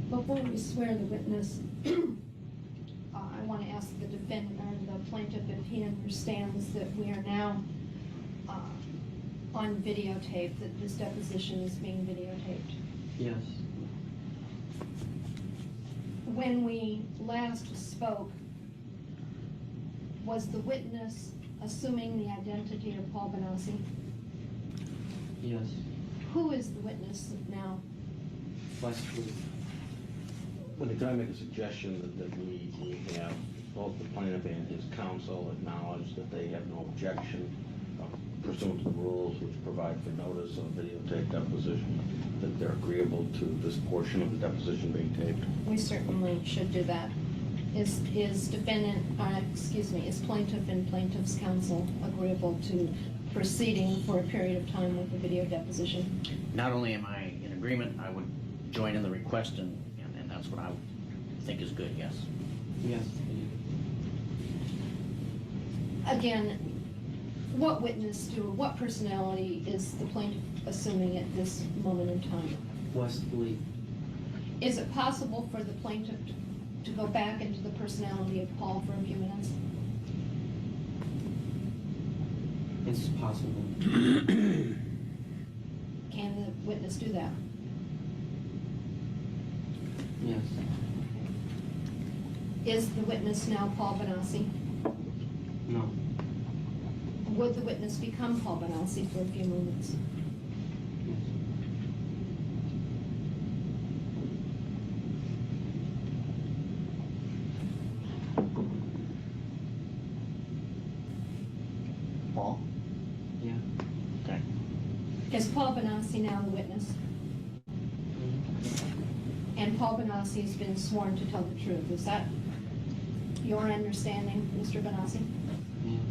Before we swear the witness, I want to ask the defendant or the plaintiff if he understands that we are now on videotape, that this deposition is being videotaped. Yes. When we last spoke, was the witness assuming the identity of Paul Bonacci? Yes. Who is the witness now? Wesley. Well, can I make a suggestion that we have both the plaintiff and his counsel acknowledge that they have no objection pursuant to the rules which provide for notice of videotape deposition, that they're agreeable to this portion of the deposition being taped? We certainly should do that. Is plaintiff and plaintiff's counsel agreeable to proceeding for a period of time with the video deposition? Not only am I in agreement, I would join in the request, and that's what I think is good, yes. Yes. Again, what personality is the plaintiff assuming at this moment in time? Wesley. Is it possible for the plaintiff to go back into the personality of Paul for a few minutes? It's possible. Can the witness do that? Yes. Is the witness now Paul Bonacci? No. Would the witness become Paul Bonacci for a few moments? Yes. Paul? Yeah. Okay. Is Paul Bonacci now the witness? And Paul Bonacci has been sworn to tell the truth. Is that your understanding, Mr. Bonacci? Yes.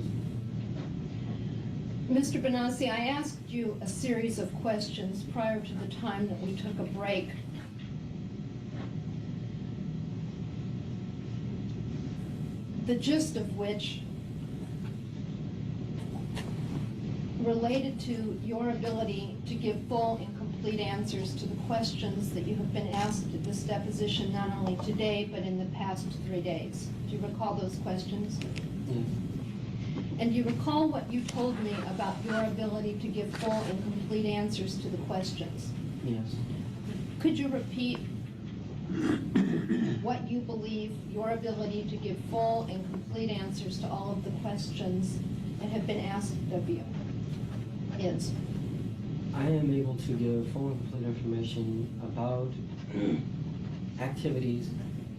Mr. Bonacci, I asked you a series of questions prior to the time that we took a break. The gist of which related to your ability to give full and complete answers to the questions that you have been asked at this deposition, not only today, but in the past 3 days. Do you recall those questions? Yes. And do you recall what you told me about your ability to give full and complete answers to the questions? Yes. Could you repeat what you believe your ability to give full and complete answers to all of the questions that have been asked of you is? I am able to give full and complete information about activities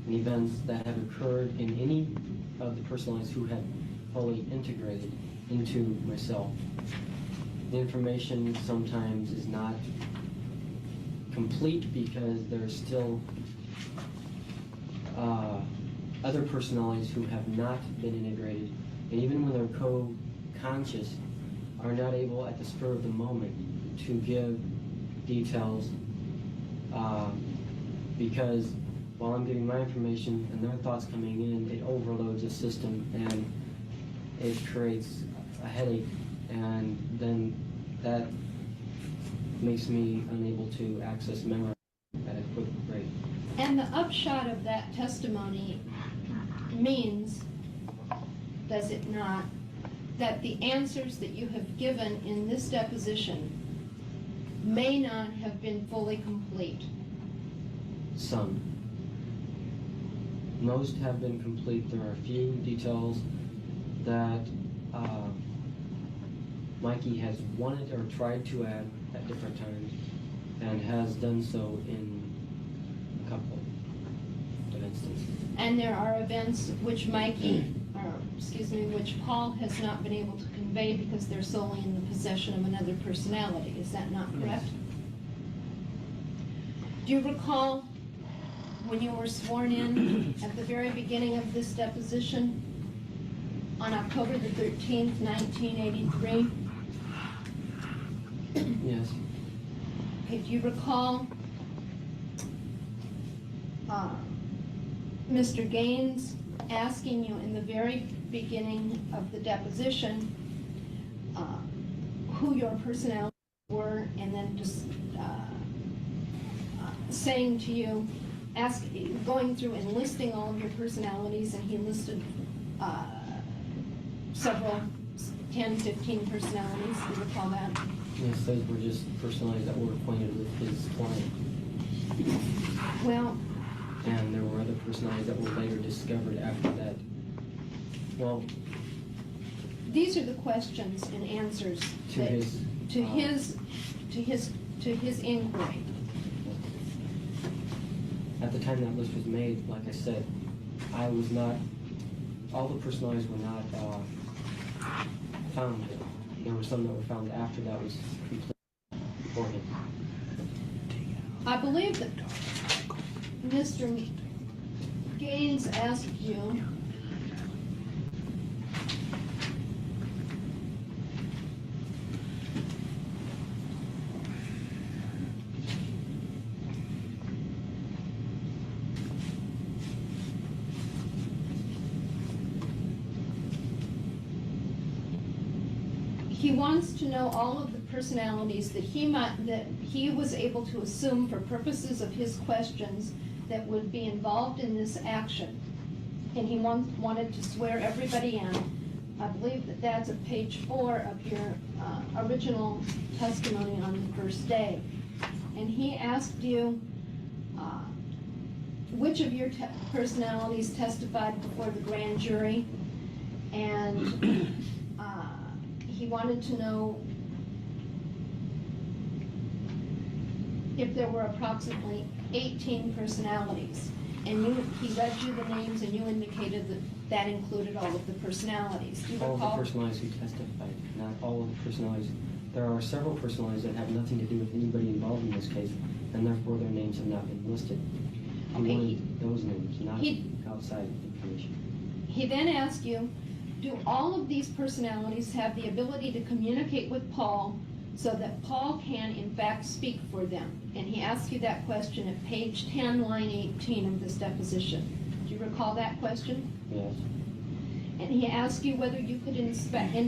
and events that have occurred in any of the personalities who have fully integrated into myself. The information sometimes is not complete because there's still other personalities who have not been integrated, and even when they're co-conscious, are not able at the spur of the moment to give details because while I'm giving my information and their thoughts coming in, it overloads the system and it creates a headache, and then that makes me unable to access memory at a quick rate. And the upshot of that testimony means, does it not, that the answers that you have given in this deposition may not have been fully complete? Some. Most have been complete. There are a few details that Mikey has wanted or tried to add at different times and has done so in a couple of instances. And there are events which which Paul has not been able to convey because they're solely in the possession of another personality. Is that not correct? Yes. Do you recall when you were sworn in at the very beginning of this deposition on October the 13th, 1983? Yes. Okay, do you recall Mr. Gaines asking you in the very beginning of the deposition who your personality were, and then just saying to you, going through and listing all of your personalities, and he listed several, 10, 15 personalities. Do you recall that? Yes, those were just personalities that were acquainted with his client. Well, And there were other personalities that were later discovered after that. Well, these are the questions and answers to that, his, to his inquiry. at the time that list was made, like I said, I was not, all the personalities were not found. There were some that were found after that was complete for him. I believe that Mr. Gaines asked you he wants to know all of the personalities that he was able to assume for purposes of his questions that would be involved in this action. And he wanted to swear everybody in. I believe that that's at page 4 of your original testimony on the first day. And he asked you which of your personalities testified before the grand jury, and he wanted to know if there were approximately 18 personalities. And he read you the names, and you indicated that that included all of the personalities. Do you All of the recall? personalities who testified, not all of the personalities. There are several personalities that have nothing to do with anybody involved in this case, and therefore their names have not been listed. He Okay, wanted those names, not he- outside information. He then asked you, do all of these personalities have the ability to communicate with Paul so that Paul can in fact speak for them? And he asked you that question at page 10, line 18 of this deposition. Do you recall that question? Yes. And he asked you whether you could in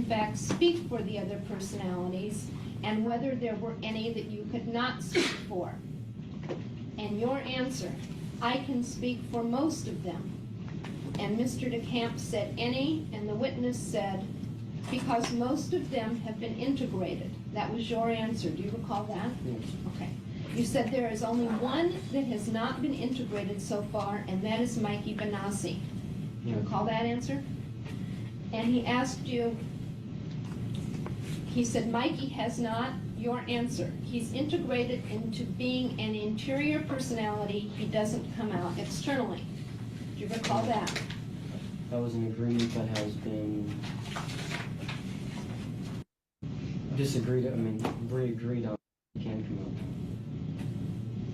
fact speak for the other personalities, and whether there were any that you could not speak for. And your answer, I can speak for most of them. And Mr. DeCamp said any, and the witness said, because most of them have been integrated. That was your answer. Do you recall that? Yes. Okay. You said there is only one that has not been integrated so far, and that is Mikey Bonacci. Do you Yes. recall that answer? And he asked you, he said Mikey has not. Your answer, he's integrated into being an interior personality. He doesn't come out externally. Do you recall that? That was an agreement that has been disagreed, re-agreed on. He can come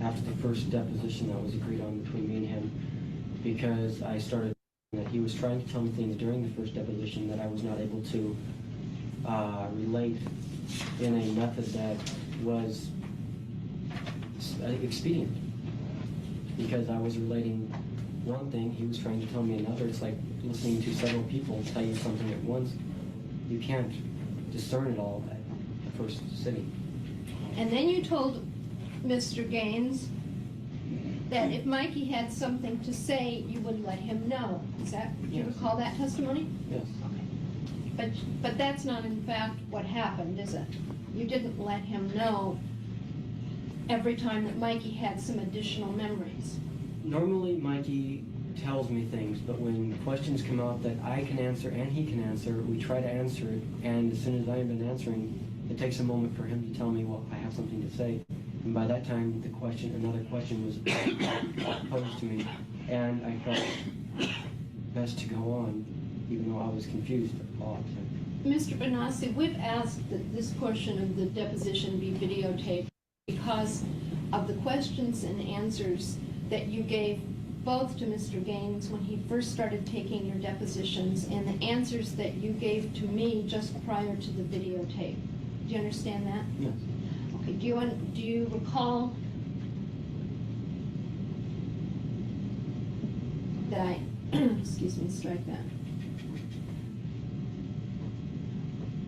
out. After the first deposition that was agreed on between me and him, because I started that he was trying to tell me things during the first deposition that I was not able to relate in a method that was expedient. Because I was relating one thing, he was trying to tell me another. It's like listening to several people tell you something at once. You can't discern it all at the first sitting. And then you told Mr. Gaines that if Mikey had something to say, you would let him know. Is that, do you Yes. recall that testimony? Yes. But that's not in fact what happened, is it? You didn't let him know every time that Mikey had some additional memories. Normally, Mikey tells me things, but when questions come out that I can answer and he can answer, we try to answer it, and as soon as I have been answering, it takes a moment for him to tell me, well, I have something to say. And by that time, another question was posed to me, and I felt best to go on, even though I was confused all the time. Mr. Bonacci, we've asked that this portion of the deposition be videotaped because of the questions and answers that you gave both to Mr. Gaines when he first started taking your depositions, and the answers that you gave to me just prior to the videotape. Do you understand that? Yes. Okay, do you recall that I, excuse me, strike that.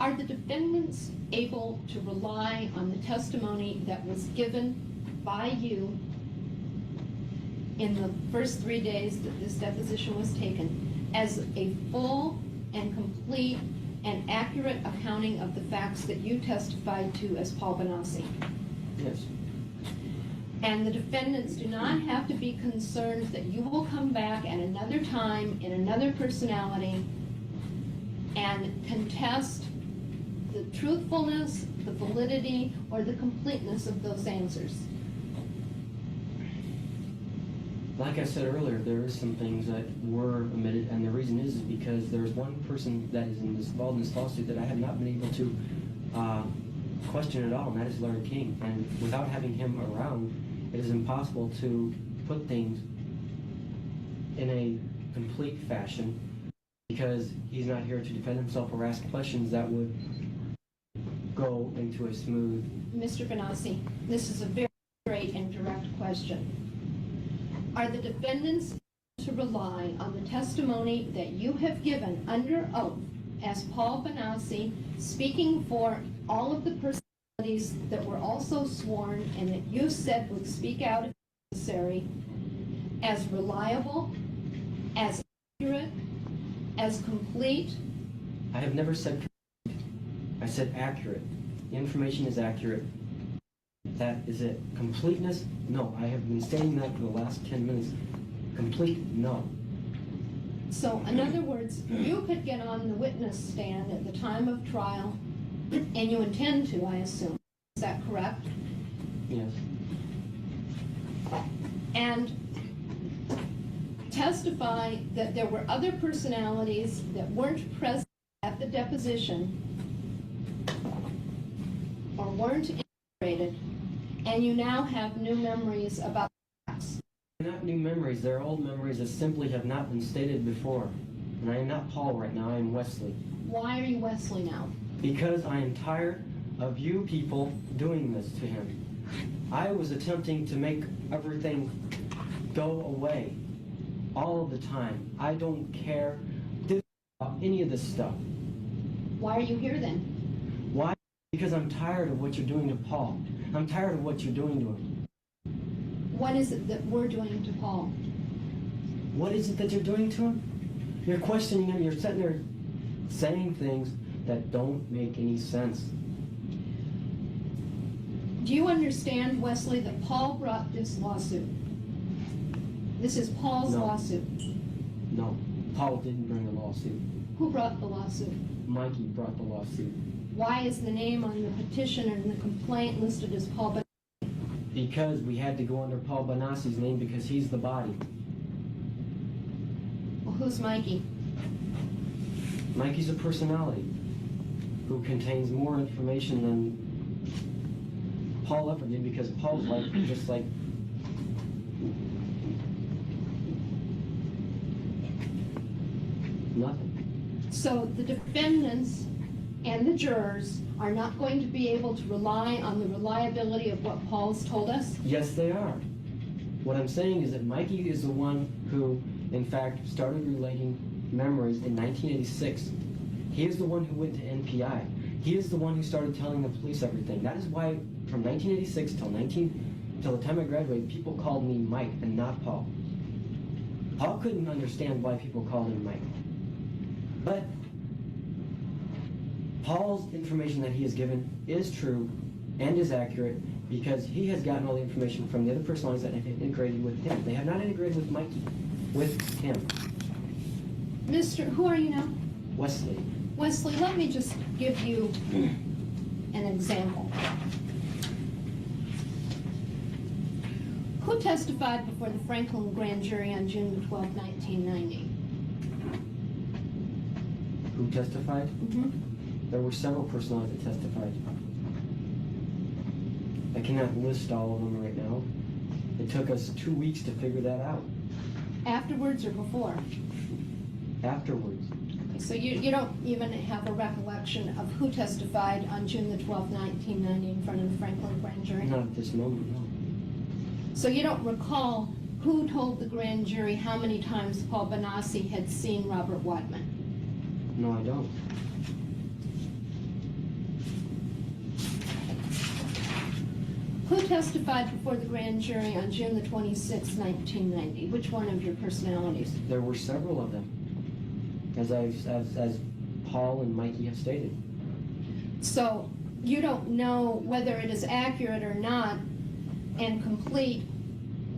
Are the defendants able to rely on the testimony that was given by you in the first 3 days that this deposition was taken as a full and complete and accurate accounting of the facts that you testified to as Paul Bonacci? Yes. And the defendants do not have to be concerned that you will come back at another time in another personality and contest the truthfulness, the validity, or the completeness of those answers. Like I said earlier, there is some things that were omitted, and the reason is because there's one person that is involved in this lawsuit that I have not been able to question at all, and that is Larry King. And without having him around, it is impossible to put things in a complete fashion because he's not here to defend himself or ask questions that would go into a smooth... Mr. Bonacci, this is a very straight and direct question. Are the defendants to rely on the testimony that you have given under oath as Paul Bonacci, speaking for all of the personalities that were also sworn and that you said would speak out if necessary, as reliable, as accurate, as complete? I have never said complete. I said accurate. The information is accurate. That is it. Completeness? No. I have been stating that for the last 10 minutes. Complete? No. So, in other words, you could get on the witness stand at the time of trial, and you intend to, I assume. Is that correct? Yes. And testify that there were other personalities that weren't present at the deposition or weren't integrated, and you now have new memories about facts. They're not new memories. They're old memories that simply have not been stated before. And I am not Paul right now. I am Wesley. Why are you Wesley now? Because I am tired of you people doing this to him. I was attempting to make everything go away all of the time. I don't care about any of this stuff. Why are you here then? Why? Because I'm tired of what you're doing to Paul. I'm tired of what you're doing to him. What is it that we're doing to Paul? What is it that you're doing to him? You're questioning him. You're sitting there saying things that don't make any sense. Do you understand, Wesley, that Paul brought this lawsuit? This is Paul's lawsuit. No, Paul didn't bring a lawsuit. Who brought the lawsuit? Mikey brought the lawsuit. Why is the name on the petition and the complaint listed as Paul Bonacci? Because we had to go under Paul Bonacci's name because he's the body. Well, who's Mikey? Mikey's a personality who contains more information than Paul ever did because Paul's life was just like nothing. So the defendants and the jurors are not going to be able to rely on the reliability of what Paul's told us? Yes, they are. What I'm saying is that Mikey is the one who, in fact, started relating memories in 1986. He is the one who went to NPI. He is the one who started telling the police everything. That is why, from 1986 till the time I graduated, people called me Mike and not Paul. Paul couldn't understand why people called him Mike. But Paul's information that he has given is true and is accurate because he has gotten all the information from the other personalities that have integrated with him. They have not integrated with Mikey, with him. Who are you now? Wesley. Wesley, let me just give you an example. Who testified before the Franklin grand jury on June the 12th, 1990? Who testified? Mm-hmm. There were several personalities that testified. I cannot list all of them right now. It took us 2 weeks to figure that out. Afterwards or before? Afterwards. So you don't even have a recollection of who testified on June the 12th, 1990 in front of the Franklin grand jury? Not at this moment, no. So you don't recall who told the grand jury how many times Paul Bonacci had seen Robert Wadman? No, I don't. Who testified before the grand jury on June the 26th, 1990? Which one of your personalities? There were several of them, as Paul and Mikey have stated. So you don't know whether it is accurate or not and complete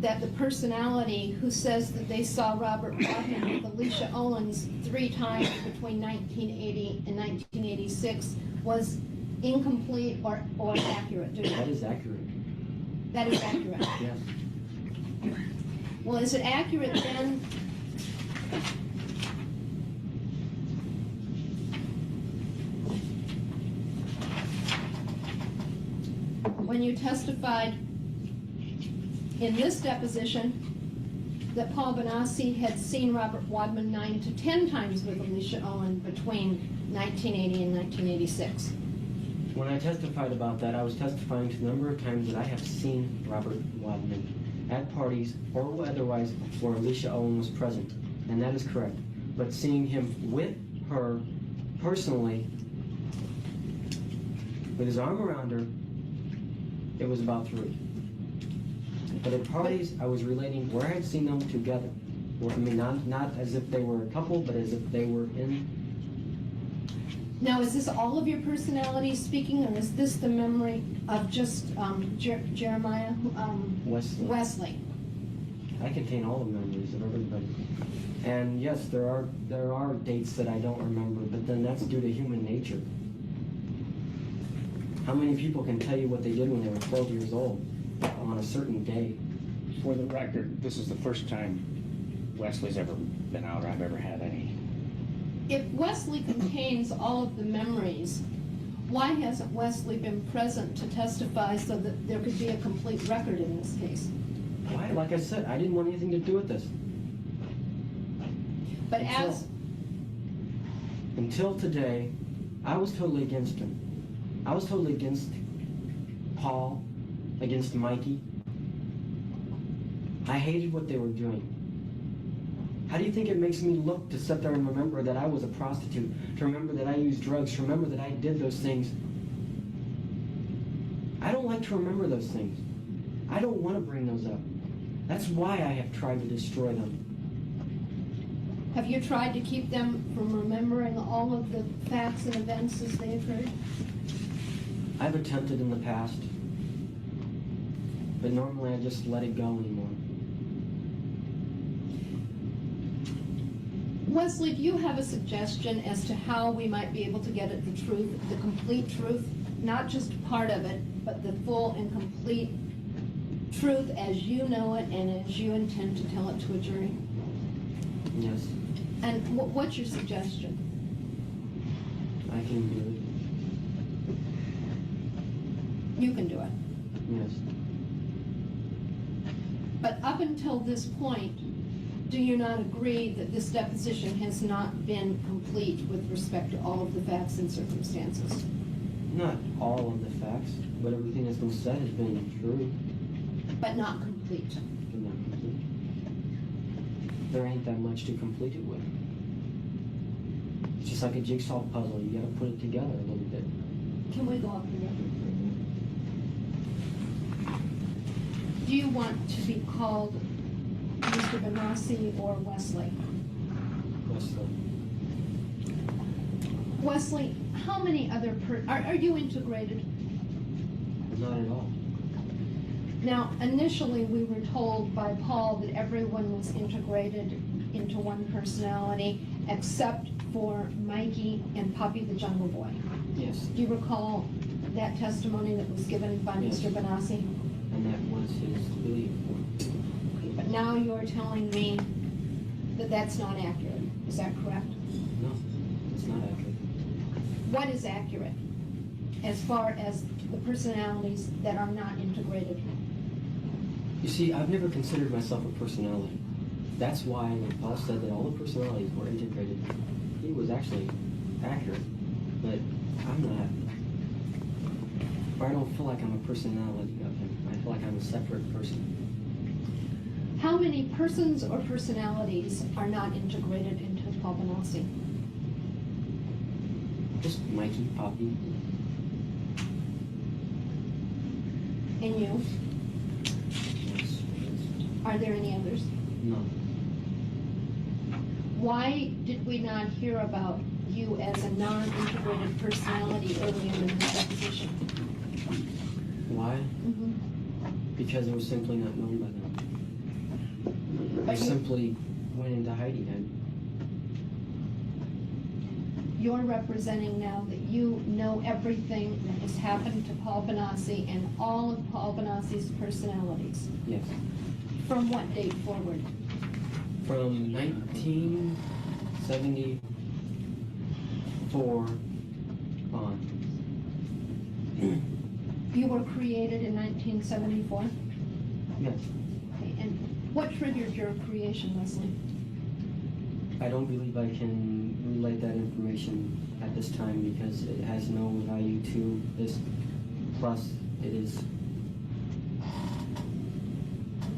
that the personality who says that they saw Robert Wadman with Alicia Owens 3 times between 1980 and 1986 was incomplete or accurate, do you? That is accurate. That is accurate. Yes. Well, is it accurate then? When you testified in this deposition that Paul Bonacci had seen Robert Wadman 9 to 10 times with Alicia Owen between 1980 and 1986. When I testified about that, I was testifying to the number of times that I have seen Robert Wadman at parties or otherwise where Alicia Owen was present, and that is correct. But seeing him with her personally, with his arm around her, it was about 3. But at parties, I was relating where I had seen them together. Well, I mean, not as if they were a couple, but as if they were in. Now, is this all of your personalities speaking, or is this the memory of just Jeremiah Wesley? I contain all the memories of everybody. And yes, there are dates that I don't remember, but then that's due to human nature. How many people can tell you what they did when they were 12 years old on a certain day? For the record, this is the first time Wesley's ever been out, or I've ever had any. If Wesley contains all of the memories, why hasn't Wesley been present to testify so that there could be a complete record in this case? Why? Like I said, I didn't want anything to do with this. But Until today, I was totally against him. I was totally against Paul, against Mikey. I hated what they were doing. How do you think it makes me look to sit there and remember that I was a prostitute, to remember that I used drugs, to remember that I did those things? I don't like to remember those things. I don't want to bring those up. That's why I have tried to destroy them. have you tried to keep them from remembering all of the facts and events as they occurred? I've attempted in the past, but normally I just let it go anymore. Wesley, do you have a suggestion as to how we might be able to get at the truth, the complete truth, not just part of it, but the full and complete truth as you know it and as you intend to tell it to a jury? Yes, And what's your suggestion? I can do You can do it. it. Yes. But up until this point, do you not agree that this deposition has not been complete with respect to all of the facts and circumstances? Not all of the facts, but everything that's been said has been true, But not complete. but not complete. There ain't that much to complete it with. It's just like a jigsaw puzzle. You gotta put it together a little bit. Can we go off the record for a minute? Do you want to be called Mr. Bonacci or Wesley? Wesley. Wesley, how many other are you integrated? Not at all. Now, initially, we were told by Paul that everyone was integrated into one personality except for Mikey and Puppy the Jungle Boy. Yes, Do you recall that testimony that was given by Yes. Mr. Bonacci? and that was his belief. But now you're telling me that that's not accurate. Is that correct? No, it's not accurate. What is accurate as far as the personalities that are not integrated? You see, I've never considered myself a personality. That's why when Paul said that all the personalities were integrated, he was actually accurate. But I'm not. Or I don't feel like I'm a personality of him. I feel like I'm a separate person. How many persons or personalities are not integrated into Paul Bonacci? Just Mikey, Poppy. And you? Yes, it is. Are there any others? No. Why did we not hear about you as a non-integrated personality earlier in this deposition? Why? Mm-hmm. Because it was simply not known by them. I But you- simply went into hiding. You're representing now that you know everything that has happened to Paul Bonacci and all of Paul Bonaci's personalities. Yes. From what date forward? From 1974 on. You were created in 1974? Yes. Okay, and what triggered your creation, Leslie? I don't believe I can relate that information at this time because it has no value to this. Plus, it is.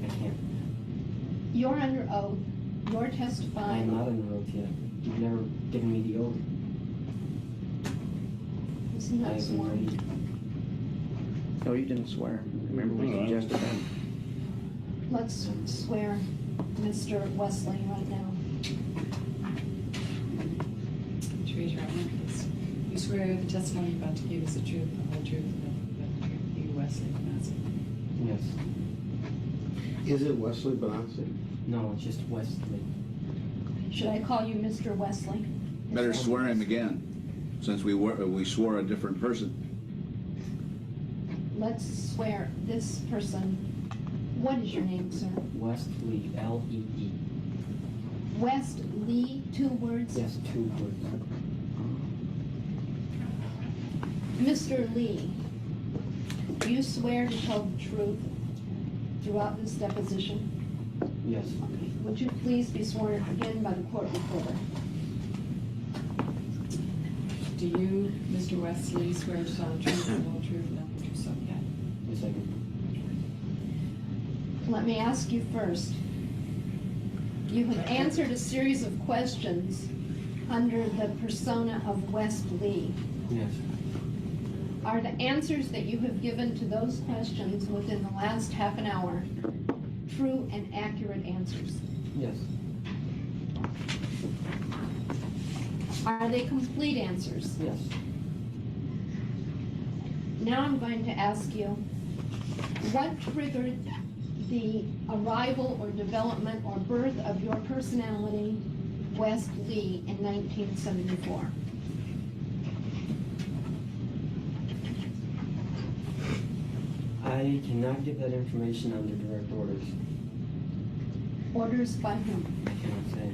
I can't. You're under oath. You're I testifying. am not under oath yet. You've never given me the oath. Isn't I that have been ready. sworn? No, you didn't swear. Remember we suggested that? Let's swear Mr. Wesley right now. Would you raise your right hand, please? You swear the testimony you're about to give is the truth, the whole truth, and nothing but the truth. You, Wesley Bonacci. Yes. Is it Wesley Bonacci? No, it's just Wesley. Should I call you Mr. Wesley? Better swear him again, since we swore a different person. Let's swear this person. What is your name, sir? Wesley, L-E-E. West Lee, 2 words? Yes, 2 words. Mr. Lee, do you swear to tell the truth throughout this deposition? Yes. Okay. Would you please be sworn again by the court reporter? Do you, Mr. Wesley, swear to tell the truth, the whole truth, and nothing but yourself? Yeah. Yes, I can. Let me ask you first. You have answered a series of questions under the persona of West Lee. Yes. Are the answers that you have given to those questions within the last half an hour true and accurate answers? Yes. Are they complete answers? Yes. Now I'm going to ask you, what triggered the arrival or development or birth of your personality, West Lee, in 1974? I cannot give that information under direct orders. Orders by whom? I cannot say.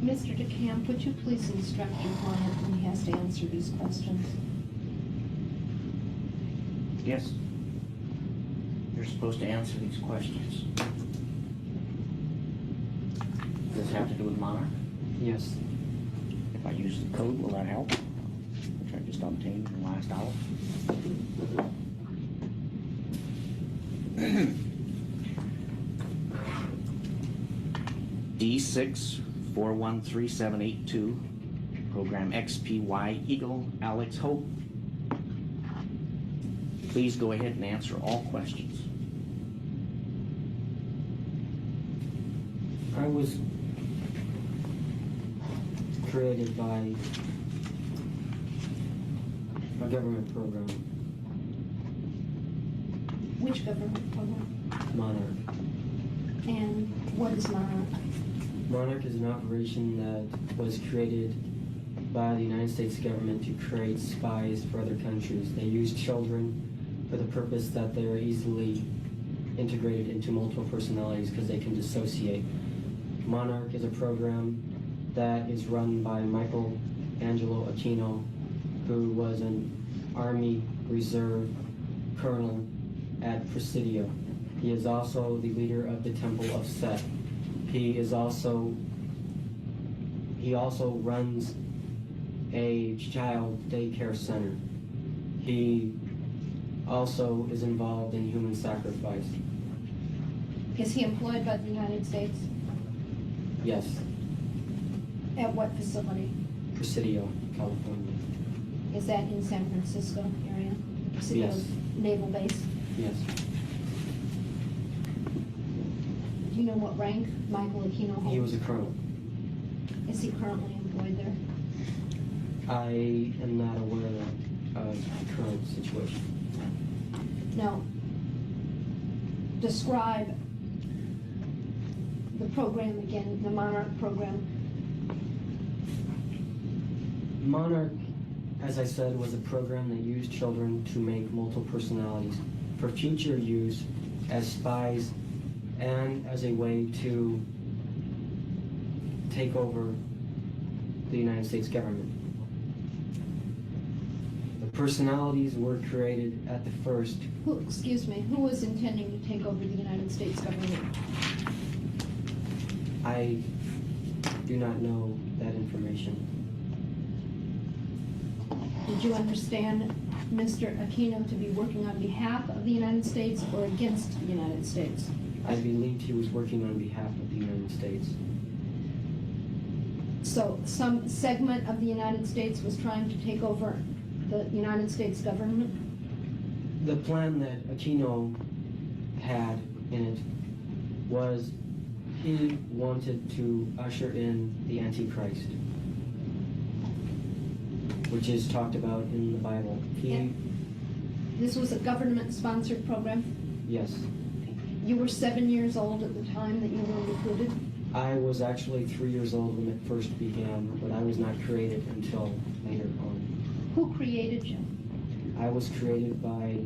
Mr. DeCamp, would you please instruct your client when he has to answer these questions? Yes. You're supposed to answer these questions. Does this have to do with Monarch? Yes. If I use the code, will that help? Which I just obtained in the last hour. D6413782, program XPY Eagle Alex Hope. Please go ahead and answer all questions. I was created by a government program, Which government program? Monarch. And what is Monarch? Monarch is an operation that was created by the United States government to create spies for other countries. They use children for the purpose that they are easily integrated into multiple personalities because they can dissociate. Monarch is a program that is run by Michael Angelo Aquino, who was an Army Reserve Colonel at Presidio. He is also the leader of the Temple of Sett. He also runs a child daycare center. He also is involved in human sacrifice. Is he employed by the United States? Yes, At what facility? Presidio, California. Is that in San Francisco area? Presidio Naval Base. Yes. Do you know what rank Michael Aquino holds? He was a colonel. Is he currently employed there? I am not aware of the current situation. Now, describe the program again, the Monarch program. Monarch, as I said, was a program that used children to make multiple personalities for future use as spies and as a way to take over the United States government. The personalities were created at the first. Who was intending to take over the United States government? I do not know that information. Did you understand Mr. Aquino to be working on behalf of the United States or against the United States? I believed he was working on behalf of the United States. So some segment of the United States was trying to take over the United States government? The plan that Aquino had in it was he wanted to usher in the Antichrist, which is talked about in the Bible. This was a government-sponsored program? Yes. You were 7 years old at the time that you were recruited? I was actually 3 years old when it first began, but I was not created until later on. Who created you? I was created by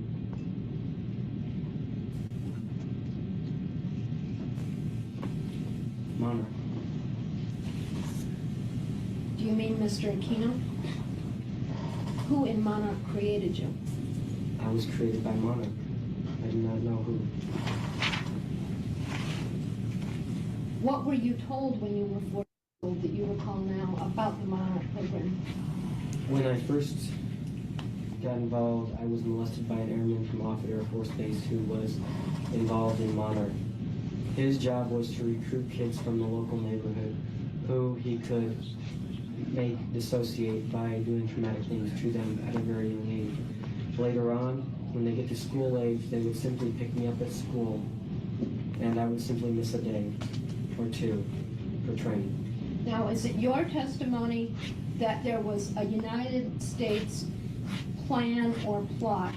Monarch. Do you mean Mr. Aquino? Who in Monarch created you? I was created by Monarch. I do not know who. What were you told when you were 4 years old that you recall now about the Monarch program? When I first got involved, I was molested by an airman from Offutt Air Force Base who was involved in Monarch. His job was to recruit kids from the local neighborhood who he could make dissociate by doing traumatic things to them at a very young age. Later on, when they get to school age, they would simply pick me up at school, and I would simply miss a day or two for training. Now, is it your testimony that there was a United States plan or plot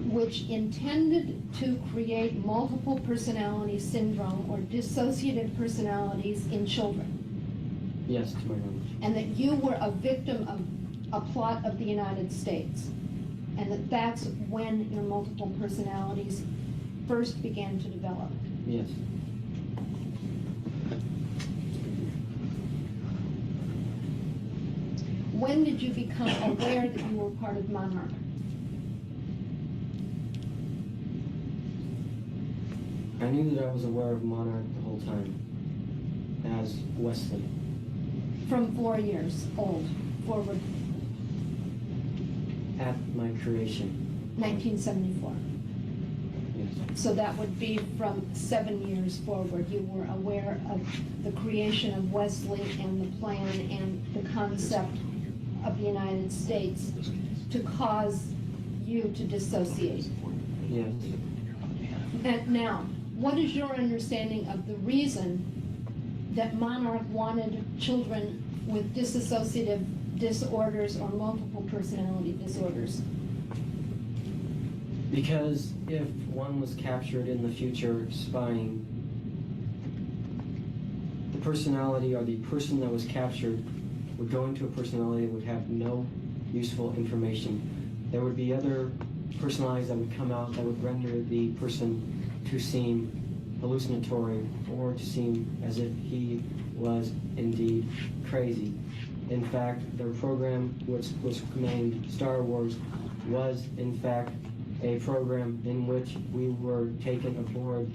which intended to create multiple personality syndrome or dissociative personalities in children? Yes, to my knowledge. And that you were a victim of a plot of the United States? And that that's when your multiple personalities first began to develop? Yes. When did you become aware that you were part of Monarch? I knew that I was aware of Monarch the whole time, as Wesley. From 4 years old forward, At my creation. 1974. Yes. So that would be from 7 years forward. You were aware of the creation of Wesley and the plan and the concept of the United States to cause you to dissociate. Yes. And now, what is your understanding of the reason that Monarch wanted children with dissociative disorders or multiple personality disorders? Because if one was captured in the future spying, the personality or the person that was captured would go into a personality that would have no useful information. There would be other personalities that would come out that would render the person to seem hallucinatory or to seem as if he was indeed crazy. In fact, their program, which was named Star Wars, was in fact a program in which we were taken aboard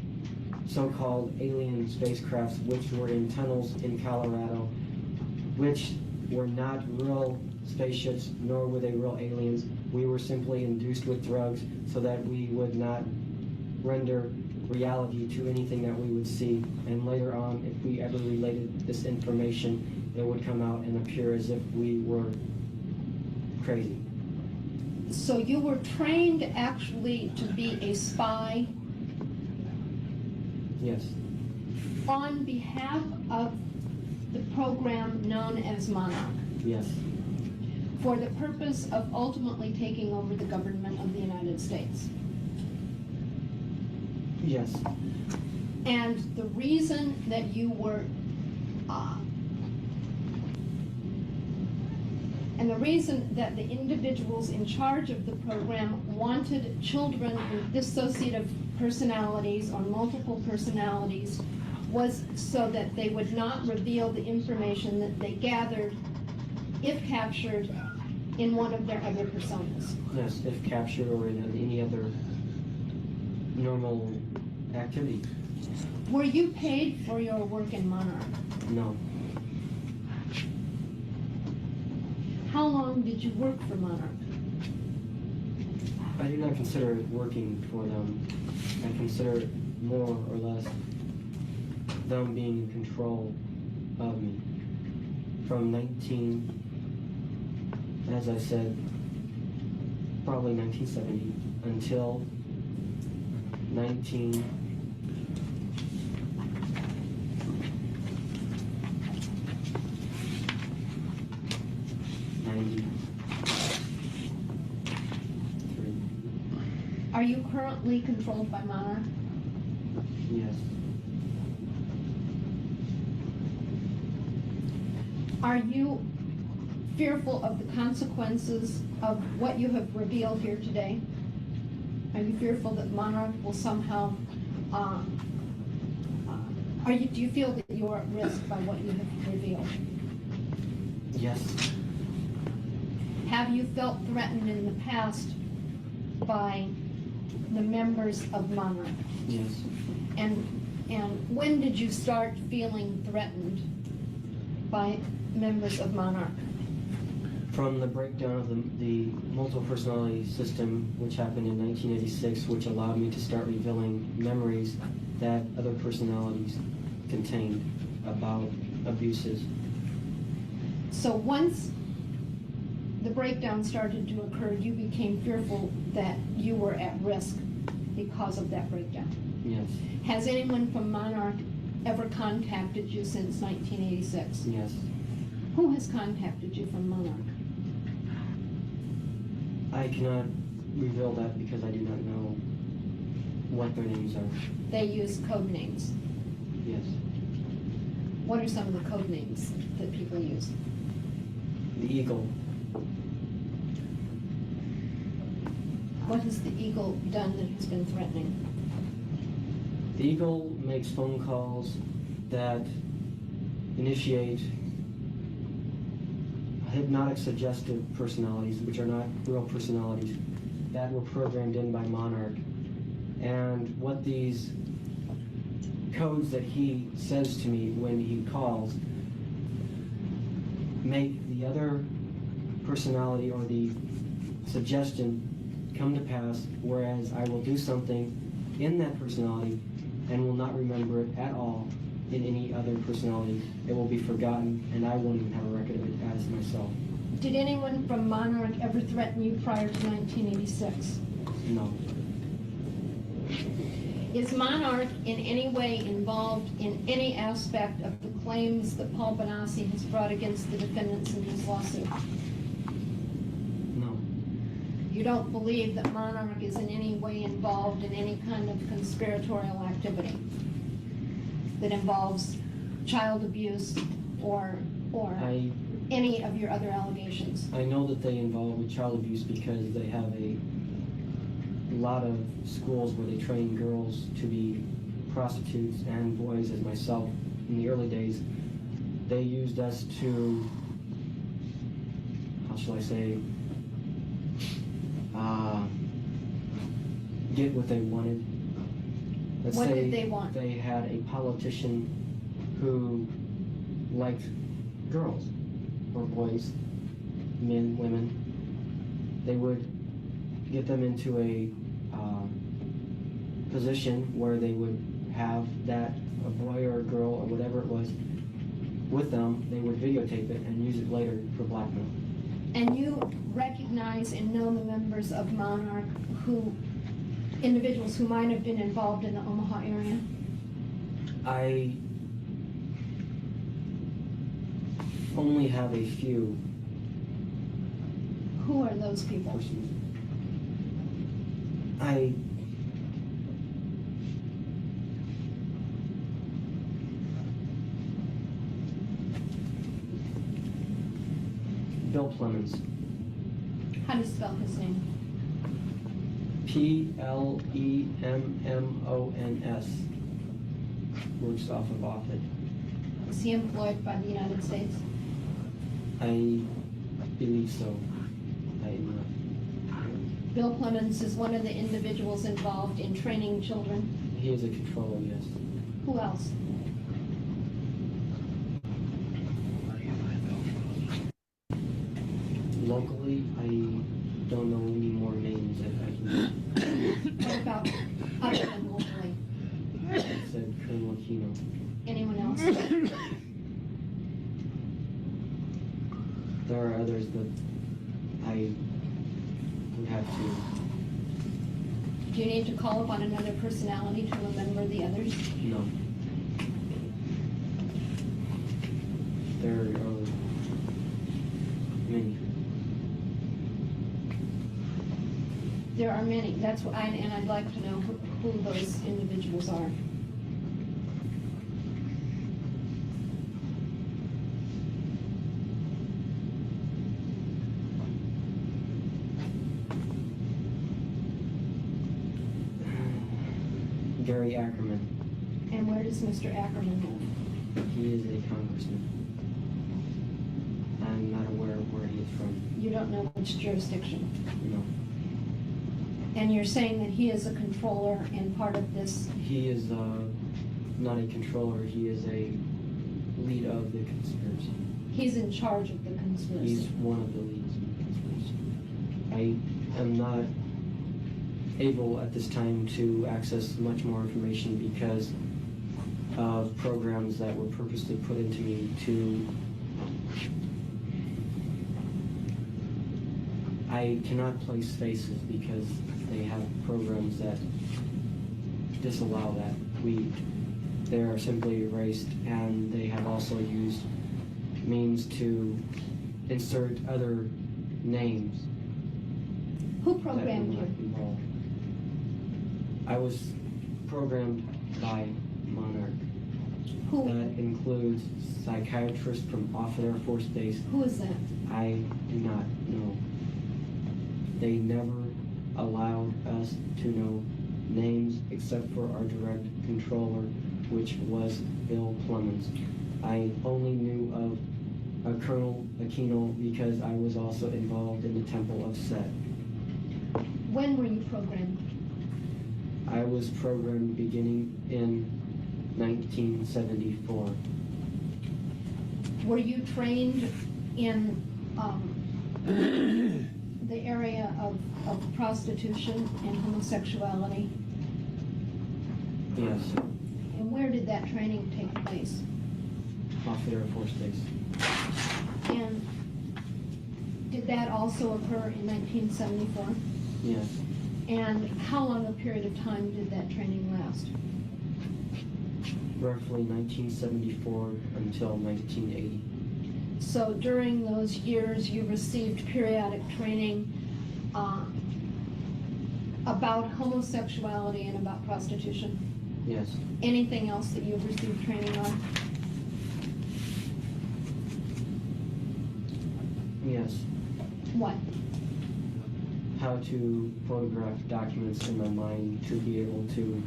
so-called alien spacecrafts which were in tunnels in Colorado, which were not real spaceships, nor were they real aliens. We were simply induced with drugs so that we would not render reality to anything that we would see. And later on, if we ever related this information, it would come out and appear as if we were crazy. So you were trained actually to be a spy Yes, on behalf of the program known as Monarch, yes, for the purpose of ultimately taking over the government of the United States. yes, And the reason that you were, and the reason that the individuals in charge of the program wanted children with dissociative personalities or multiple personalities was so that they would not reveal the information that they gathered, if captured, in one of their other personas. yes, if captured or in any other normal activity. Were you paid for your work in Monarch? No, How long did you work for Monarch? I do not consider it working for them. I consider it more or less them being in control of me. From 19, as I said, probably 1970 until 19. Are you currently controlled by Monarch? Yes. Are you fearful of the consequences of what you have revealed here today? Are you fearful that Monarch will somehow, do you feel that you are at risk by what you have revealed? Yes. Have you felt threatened in the past by the members of Monarch? Yes. And when did you start feeling threatened by members of Monarch? From the breakdown of the multiple personality system, which happened in 1986, which allowed me to start revealing memories that other personalities contained about abuses. So once the breakdown started to occur, you became fearful that you were at risk because of that breakdown. Yes. Has anyone from Monarch ever contacted you since 1986? Yes. Who has contacted you from Monarch? I cannot reveal that because I do not know what their names are. They use code names. Yes. What are some of the code names that people use? The Eagle. What has the Eagle done that has been threatening? The Eagle makes phone calls that initiate hypnotic suggestive personalities, which are not real personalities, that were programmed in by Monarch. And what these codes that he says to me when he calls make the other personality or the suggestion come to pass, whereas I will do something in that personality and will not remember it at all in any other personality. It will be forgotten, and I won't even have a record of it as myself. Did anyone from Monarch ever threaten you prior to 1986? No. Is Monarch in any way involved in any aspect of the claims that Paul Bonacci has brought against the defendants in his lawsuit? No. You don't believe that Monarch is in any way involved in any kind of conspiratorial activity that involves child abuse or any of your other allegations? I know that they involve with child abuse because they have a lot of schools where they train girls to be prostitutes and boys, as myself in the early days. They used us to, how shall I say, get what they wanted. Let's What say did they want? they had a politician who liked girls or boys, men, women. They would get them into a position where they would have that, a boy or a girl or whatever it was, with them. They would videotape it and use it later for blackmail. And you recognize and know the members of Monarch individuals who might have been involved in the Omaha area? I only have a few Who are those people? persons. Bill Clemens, How do you spell his name? Plemons, works off of Offutt. Is he employed by the United States? I believe so. I'm not. Bill Clemens is one of the individuals involved in training children. He is a controller, yes. Who else? Locally, I don't know any more names that I can. What about other than locally? I said Colonel Aquino. Anyone else? There are others, but I would have to. Do you need to call upon another personality to remember the others? No. There are many. There are many. That's what and I'd like to know who those individuals are. Gary Ackerman. And where does Mr. Ackerman live? He is a congressman. I'm not aware of where he is from. You don't know which jurisdiction. No. And you're saying that he is a controller and part of this. He is not a controller. He is a lead of the conspiracy. He's in charge of the conspiracy. He's one of the leads of the conspiracy. I am not able at this time to access much more information because of programs that were purposely put into me to. I cannot place faces because they have programs that disallow that. They are simply erased, and they have also used means to insert other names. Who that programmed were not you? involved. I was programmed by Monarch. Who? That includes psychiatrists from Offutt Air Force Base. Who is that? I do not know. They never allowed us to know names except for our direct controller, which was Bill Clemens. I only knew of Colonel Aquino because I was also involved in the Temple of Sett. When were you programmed? I was programmed beginning in 1974. Were you trained in the area of prostitution and homosexuality? Yes, And where did that training take place? Offutt Air Force Base. And did that also occur in 1974? Yes, And how long a period of time did that training last? roughly 1974 until 1980. So during those years, you received periodic training about homosexuality and about prostitution. Yes, Anything else that you've received training on? yes. What? How to photograph documents in my mind to be able to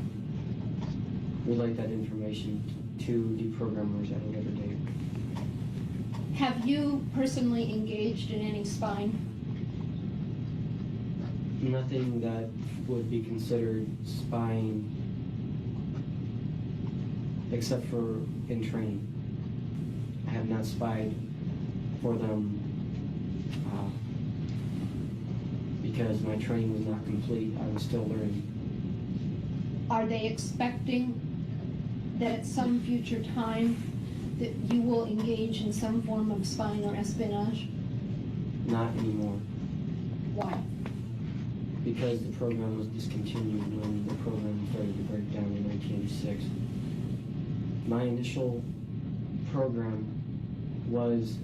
relate that information to deprogrammers at a later date. Have you personally engaged in any spying? Nothing that would be considered spying except for in training. I have not spied for them because my training was not complete. I was still learning. Are they expecting that at some future time that you will engage in some form of spying or espionage? Not anymore, Why? because the program was discontinued when the program started to break down in 1986. My initial program was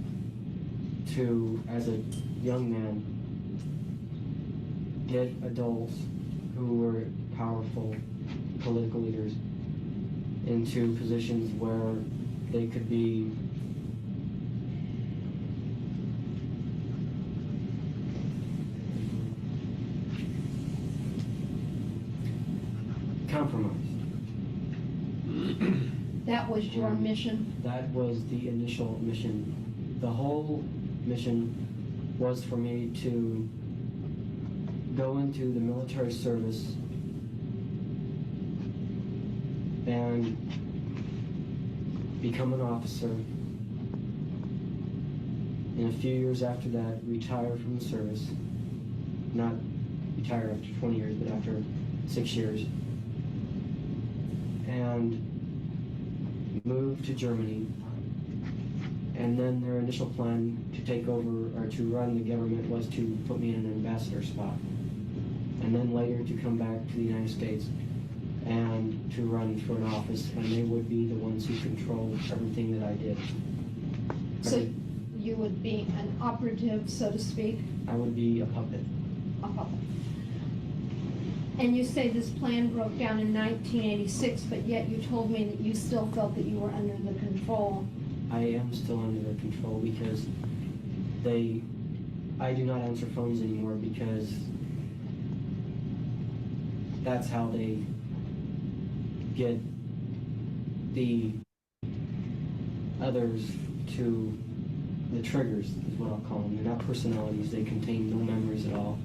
to, as a young man, get adults who were powerful political leaders into positions where they could be compromised. That was your mission? That was the initial mission. The whole mission was for me to go into the military service and become an officer. And a few years after that, retire from the service. Not retire after 20 years, but after 6 years. And move to Germany. And then their initial plan to take over or to run the government was to put me in an ambassador spot. And then later to come back to the United States and to run for an office, and they would be the ones who controlled everything that I did. So you would be an operative, so to speak? I would be a puppet. A puppet. And you say this plan broke down in 1986, but yet you told me that you still felt that you were under the control. I am still under their control because I do not answer phones anymore because that's how they get the others to the triggers, is what I'll call them. They're not personalities. They contain no memories at all.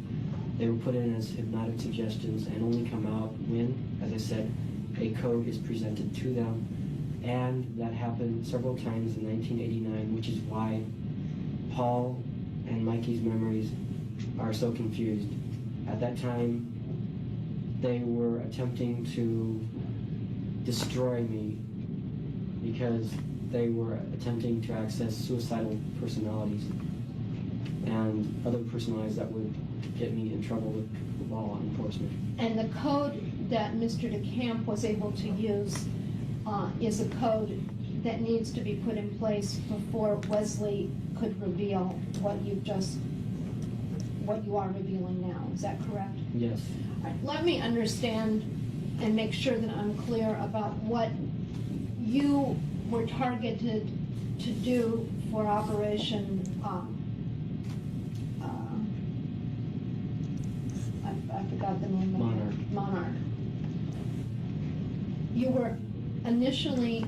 They were put in as hypnotic suggestions and only come out when, as I said, a code is presented to them. And that happened several times in 1989, which is why Paul and Mikey's memories are so confused. At that time, they were attempting to destroy me because they were attempting to access suicidal personalities and other personalities that would get me in trouble with law enforcement. And the code that Mr. DeCamp was able to use is a code that needs to be put in place before Wesley could reveal what you are revealing now. Is that correct? Yes. All right, let me understand and make sure that I'm clear about what you were targeted to do for Operation, I forgot the name of Monarch. it. Monarch. You were initially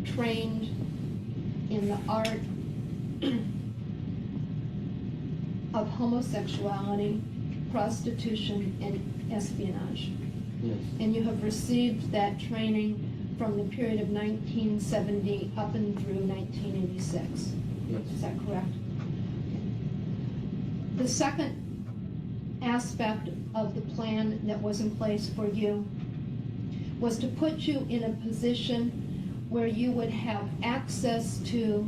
trained in the art of homosexuality, prostitution, and espionage. Yes. And you have received that training from the period of 1970 up and through 1986. Yes. Is that correct? The second aspect of the plan that was in place for you was to put you in a position where you would have access to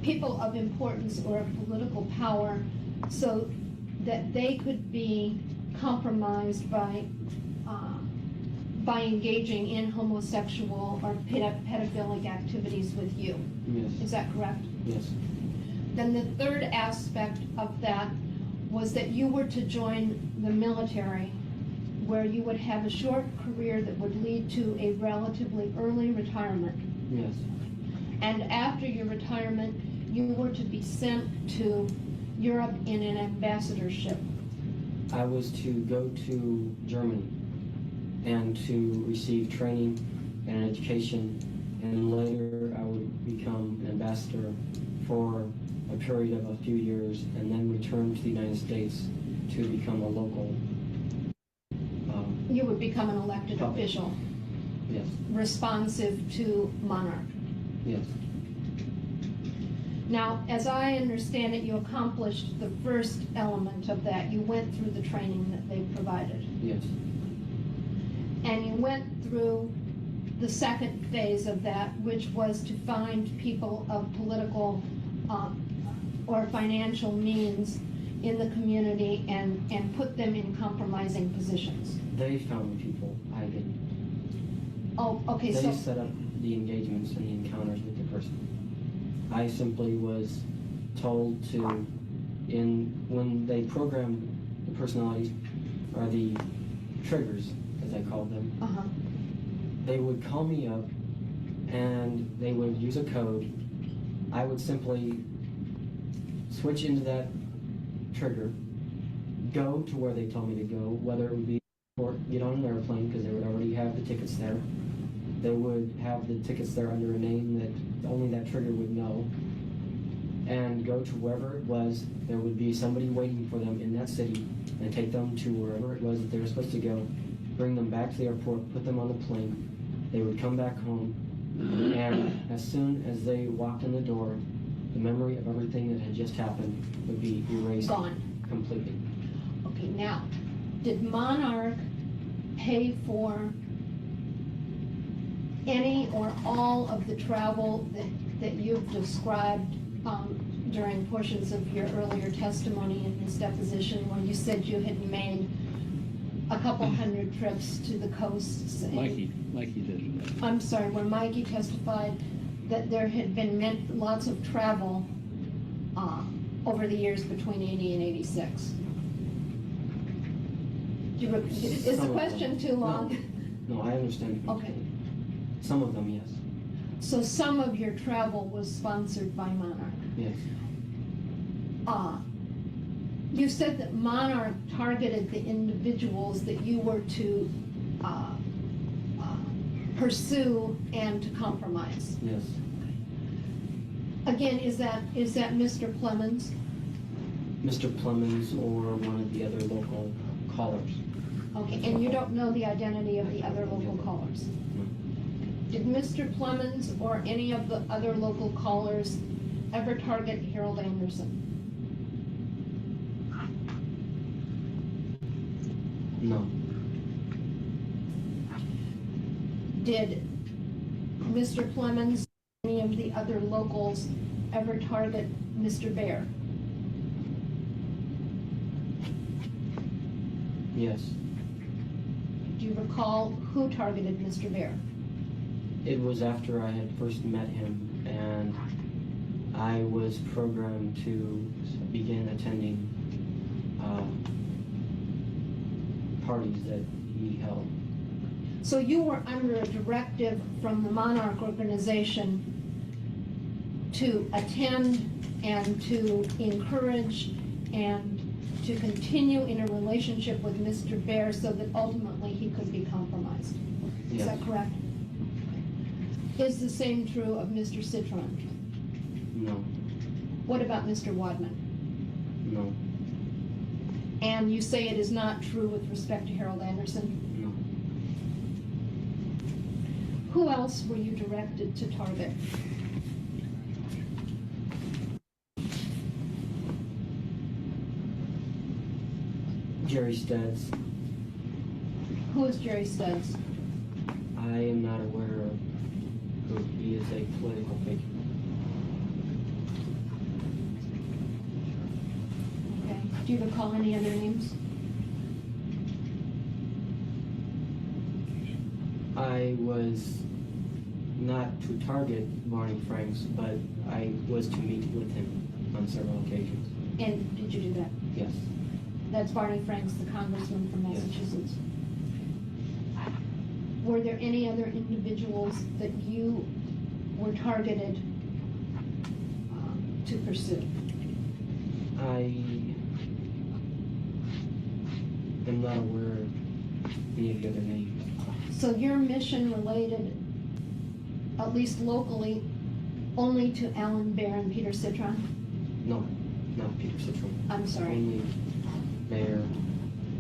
people of importance or of political power so that they could be compromised by engaging in homosexual or pedophilic activities with you. Yes. Is that correct? Yes. Then the third aspect of that was that you were to join the military, where you would have a short career that would lead to a relatively early retirement. Yes. And after your retirement, you were to be sent to Europe in an ambassadorship. I was to go to Germany and to receive training and education, and later I would become an ambassador for a period of a few years and then return to the United States to become a local You would become an elected Public. official, yes. responsive to Monarch. Yes. Now, as I understand it, you accomplished the first element of that. You went through the training that they provided. Yes. And you went through the second phase of that, which was to find people of political or financial means in the community and put them in compromising positions? They found the people, I didn't. Oh, okay, They so, set up the engagements and the encounters with the person. I simply was told to, when they programmed the personalities, or the triggers, as I called them, uh-huh, they would call me up and they would use a code. I would simply switch into that trigger, go to where they told me to go, whether it would be or get on an airplane because they would already have the tickets there. They would have the tickets there under a name that only that trigger would know, and go to wherever it was. There would be somebody waiting for them in that city and take them to wherever it was that they were supposed to go, bring them back to the airport, put them on the plane. They would come back home, and as soon as they walked in the door, the memory of everything that had just happened would be erased gone. completely. Okay, now, did Monarch pay for any or all of the travel that you've described during portions of your earlier testimony in this deposition, where you said you had made a couple hundred trips to the coasts? Mikey did. I'm sorry, where Mikey testified that there had been lots of travel over the years between 80 and 86. Is the Some of question them. too long? No, I understand. Okay. Some of them, yes. So some of your travel was sponsored by Monarch. Yes. You said that Monarch targeted the individuals that you were to pursue and to compromise. Yes. Again, is that Mr. Clemens? Mr. Clemens or one of the other local callers. Okay, and you don't know the identity of the other local callers? No. Did Mr. Clemens or any of the other local callers ever target Harold Anderson? No. Did Mr. Clemens, any of the other locals, ever target Mr. Bear? Yes. Do you recall who targeted Mr. Bear? It was after I had first met him and I was programmed to begin attending parties that he held. So you were under a directive from the Monarch organization to attend and to encourage and to continue in a relationship with Mr. Bear so that ultimately he could be compromised. Is Yes. that correct? Is the same true of Mr. Sirhan? No. What about Mr. Wadman? No. And you say it is not true with respect to Harold Anderson? No. Who else were you directed to target? Jerry Stutz. Who is Jerry Stutz? I am not aware of who he is. A political figure. Okay. Do you recall any other names? I was not to target Barney Franks, but I was to meet with him on several occasions. And did you do that? Yes. That's Barney Franks, the congressman from Yes. Massachusetts. Were there any other individuals that you were targeted to pursue? I am not aware of any of the other names. So your mission related, at least locally, only to Alan Bear and Peter Citron? No, not Peter Citron. I'm sorry. Only Bear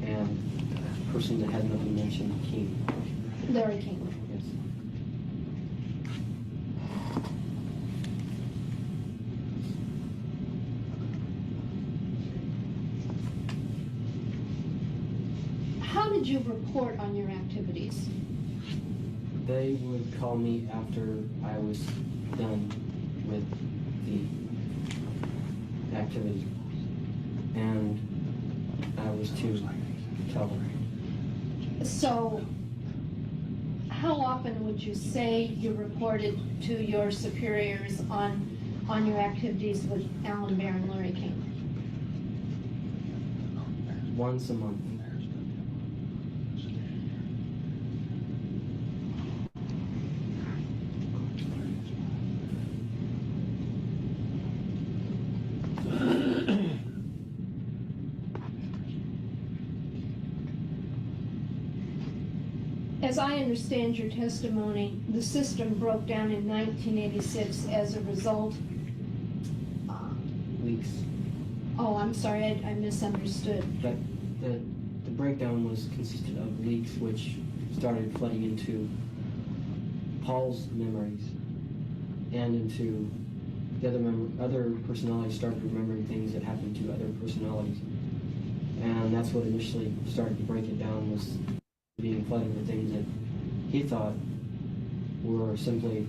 and person that had not been mentioned, King. Larry King. Yes. How did you report on your activities? They would call me after I was done with the activity. And I was to tell them. So, how often would you say you reported to your superiors on your activities with Alan Bear and Larry King? Once a month. As I understand your testimony, the system broke down in 1986 as a result. Weeks. Oh, I'm sorry, I misunderstood. But the breakdown consisted of leaks which started flooding into Paul's memories and into the other personalities started remembering things that happened to other personalities. And that's what initially started to break it down, was being flooded with things that he thought were simply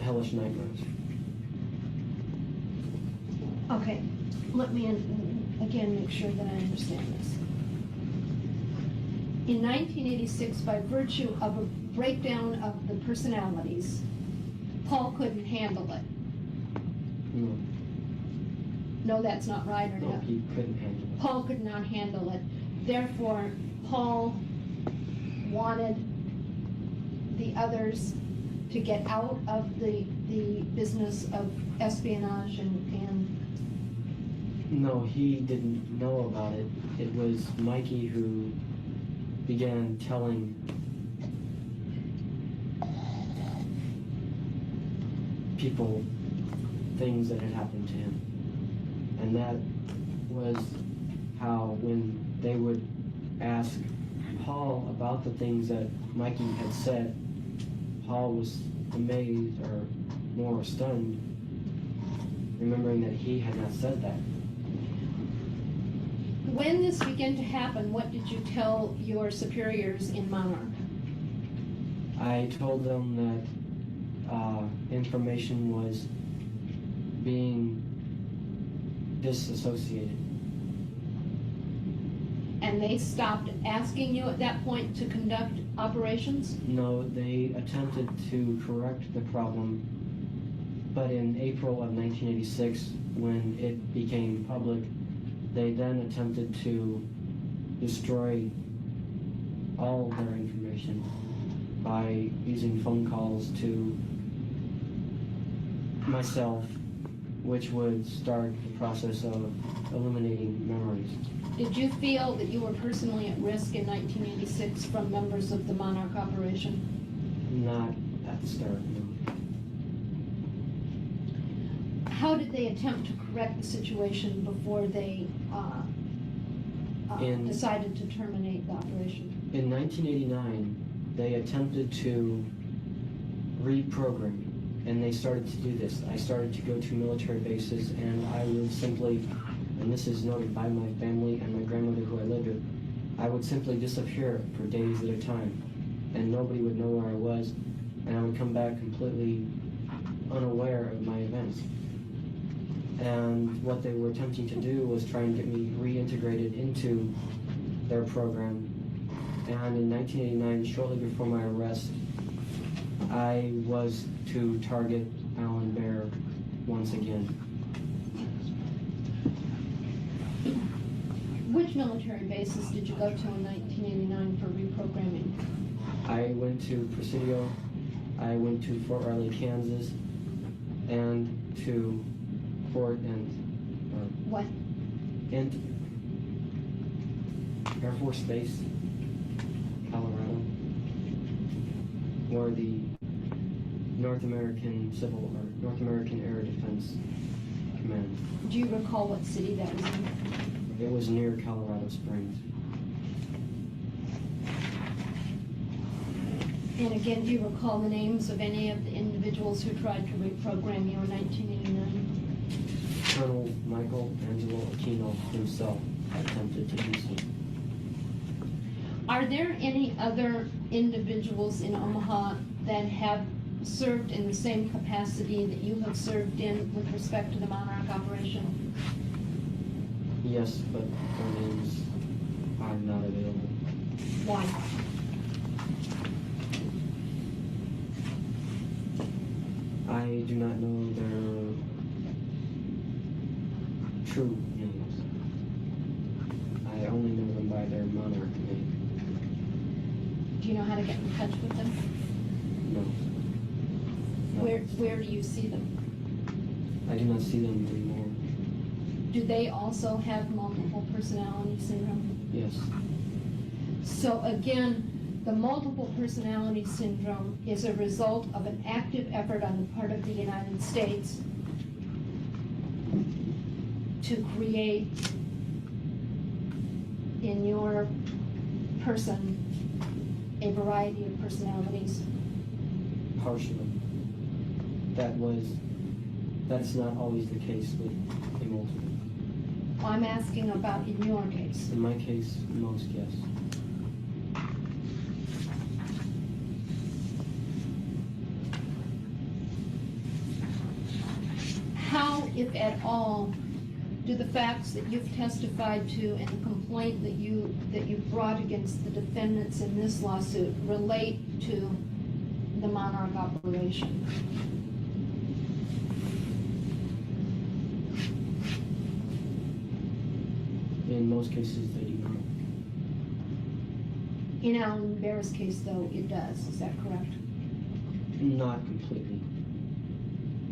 hellish nightmares. Okay, let me again make sure that I understand this. In 1986, by virtue of a breakdown of the personalities, Paul couldn't handle it. No, No, that's not right, or no, not? he couldn't handle it. Paul could not handle it. Therefore, Paul wanted the others to get out of the business of espionage and No, he didn't know about it. It was Mikey who began telling people things that had happened to him. And that was how, when they would ask Paul about the things that Mikey had said, Paul was amazed or more stunned, remembering that he had not said that. when this began to happen, what did you tell your superiors in Monarch? I told them that information was being disassociated. And they stopped asking you at that point to conduct operations? No, they attempted to correct the problem, but in April of 1986, when it became public, they then attempted to destroy all of their information by using phone calls to myself, which would start the process of eliminating memories. Did you feel that you were personally at risk in 1986 from members of the Monarch operation? Not at the start, no. How did they attempt to correct the situation before they decided to terminate the operation? In 1989, they attempted to reprogram me, and they started to do this. I started to go to military bases, and I would simply, and this is noted by my family and my grandmother who I lived with, I would simply disappear for days at a time, and nobody would know where I was, and I would come back completely unaware of my events. And what they were attempting to do was try and get me reintegrated into their program. And in 1989, shortly before my arrest, I was to target Alan Bear once again. Which military bases did you go to in 1989 for reprogramming? I went to Presidio, I went to Fort Riley, Kansas, and to Fort What? Air Force Base, Colorado, or the North American Air Defense Command. Do you recall what city that was in? It was near Colorado Springs. And again, do you recall the names of any of the individuals who tried to reprogram you in 1989? Colonel Michael Angelo Aquino himself attempted to do so. Are there any other individuals in Omaha that have served in the same capacity that you have served in with respect to the Monarch operation? Yes, but their names are not available. Why? I do not know their true names. I only know them by their monarch name. Do you know how to get in touch with them? No. No. Where do you see them? I do not see them anymore. Do they also have multiple personality syndrome? Yes. So again, the multiple personality syndrome is a result of an active effort on the part of the United States to create in your person a variety of personalities. Partially. That's not always the case with a multiple. I'm asking about in your case. In my case, most, yes. How, if at all, do the facts that you've testified to and the complaint that you brought against the defendants in this lawsuit relate to the Monarch operation? In most cases, they do not. In Alan Bear's case, though, it does. Is that correct? Not completely.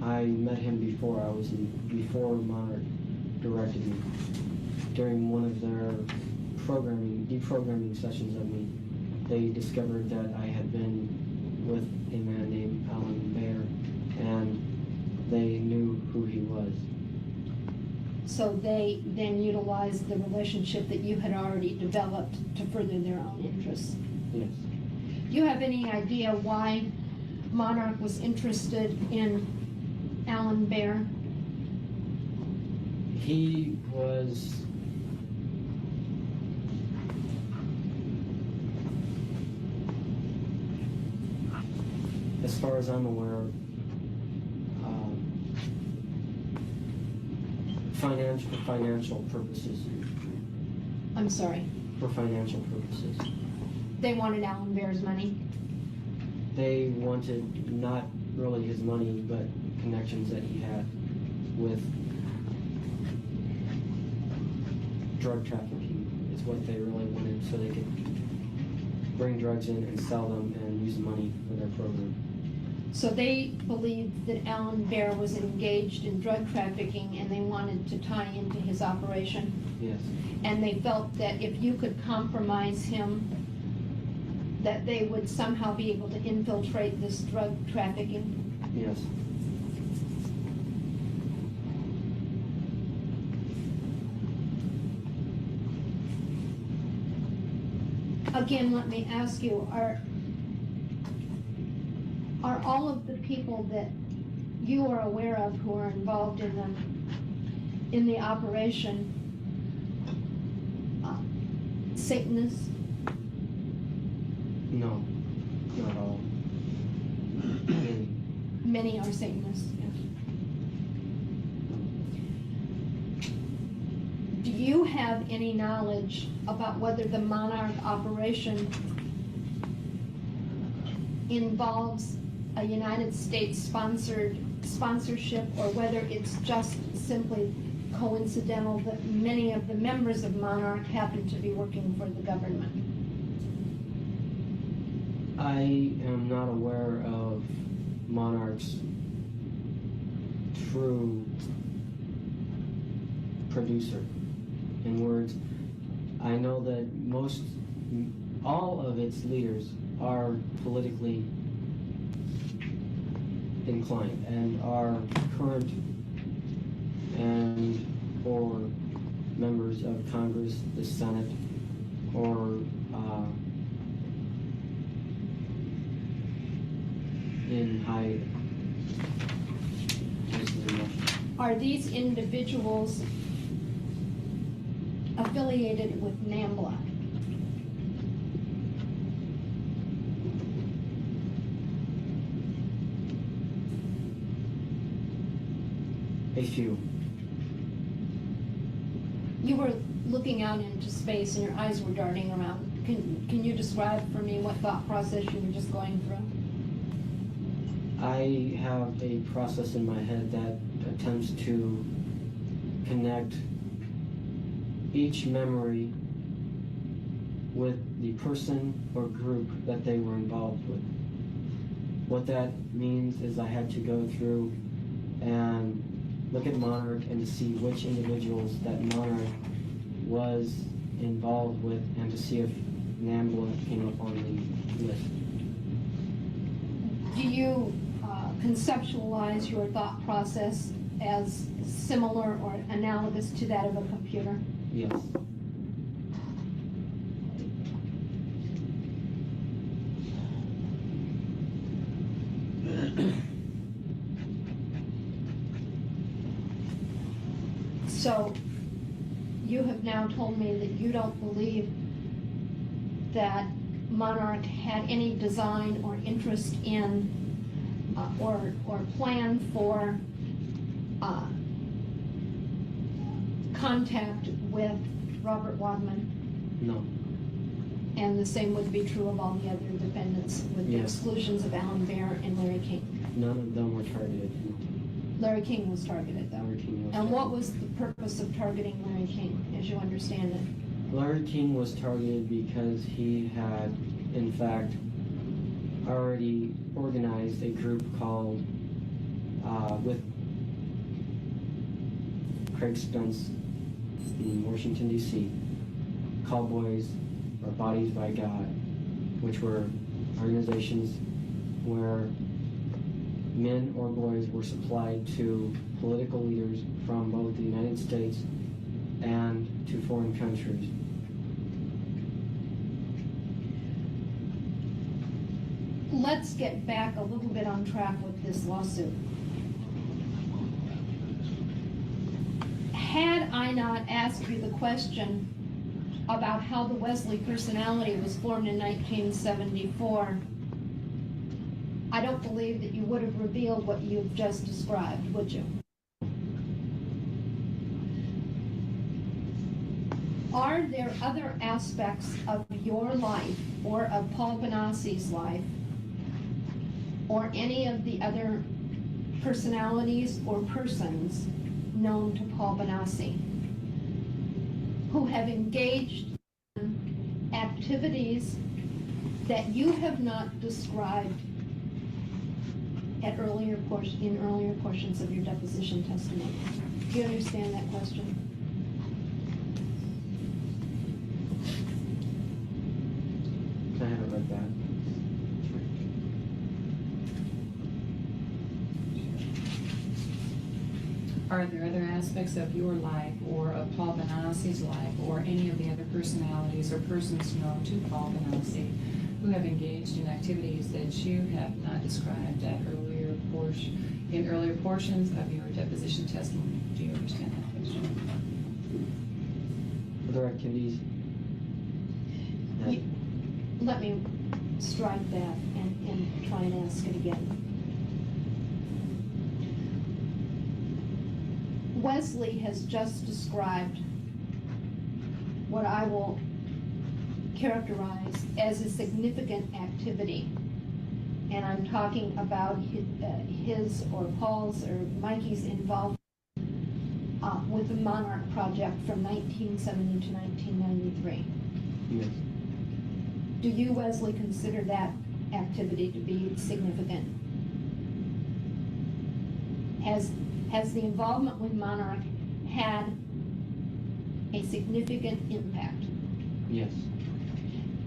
I met him before Monarch directed me. During one of their deprogramming sessions of me, they discovered that I had been with a man named Alan Bear, and they knew who he was. So they then utilized the relationship that you had already developed to further their own interests. Yes. Do you have any idea why Monarch was interested in Alan Bear? He was as far as I'm aware, for financial purposes. I'm sorry. For financial purposes. They wanted Alan Bear's money? They wanted not really his money, but connections that he had with drug trafficking. It's what they really wanted, so they could bring drugs in and sell them and use the money for their program. So they believed that Alan Bear was engaged in drug trafficking and they wanted to tie into his operation? Yes. And they felt that if you could compromise him, that they would somehow be able to infiltrate this drug trafficking? Yes. Again, let me ask you, are all of the people that you are aware of who are involved in the operation Satanists? No, not all. Many. Many are Satanists. Yes. Do you have any knowledge about whether the Monarch operation involves a United States sponsorship, or whether it's just simply coincidental that many of the members of Monarch happen to be working for the government? I am not aware of Monarch's true producer. In words, I know that all of its leaders are politically inclined and are current and or members of Congress, the Senate, or in high places in Russia. Are these individuals affiliated with NAMBLA? A few. You were looking out into space and your eyes were darting around. Can you describe for me what thought process you were just going through? I have a process in my head that attempts to connect each memory with the person or group that they were involved with. What that means is I had to go through and look at Monarch and to see which individuals that Monarch was involved with and to see if Nambla came up on the list. Do you conceptualize your thought process as similar or analogous to that of a computer? Yes. So you have now told me that you don't believe that Monarch had any design or interest in or plan for contact with Robert Wadman, No. and the same would be true of all the other defendants, with the Yes. exclusions of Alan Bear and Larry King. None of them were targeted. Larry King was targeted, though. Larry King was And what targeted. was the purpose of targeting Larry King, as you understand it? Larry King was targeted because he had, in fact, already organized a group called, with Craig Spence in Washington, D.C., Cowboys or Bodies by God, which were organizations where men or boys were supplied to political leaders from both the United States and to foreign countries. Let's get back a little bit on track with this lawsuit. Had I not asked you the question about how the Wesley personality was formed in 1974, I don't believe that you would have revealed what you've just described, would you? Are there other aspects of your life, or of Paul Bonaci's life, or any of the other personalities or persons known to Paul Bonacci who have engaged in activities that you have not described at in earlier portions of your deposition testimony? Do you understand that question? I haven't read that. Are there other aspects of your life or of Paul Bonaci's life or any of the other personalities or persons known to Paul Bonacci who have engaged in activities that you have not described at in earlier portions of your deposition testimony? Do you understand that question? Other activities? Let me strike that and try and ask it again. Wesley has just described what I will characterize as a significant activity. And I'm talking about his or Paul's or Mikey's involvement with the Monarch Project from 1970 to 1993. Yes. Do you, Wesley, consider that activity to be significant? Has the involvement with Monarch had a significant impact? Yes.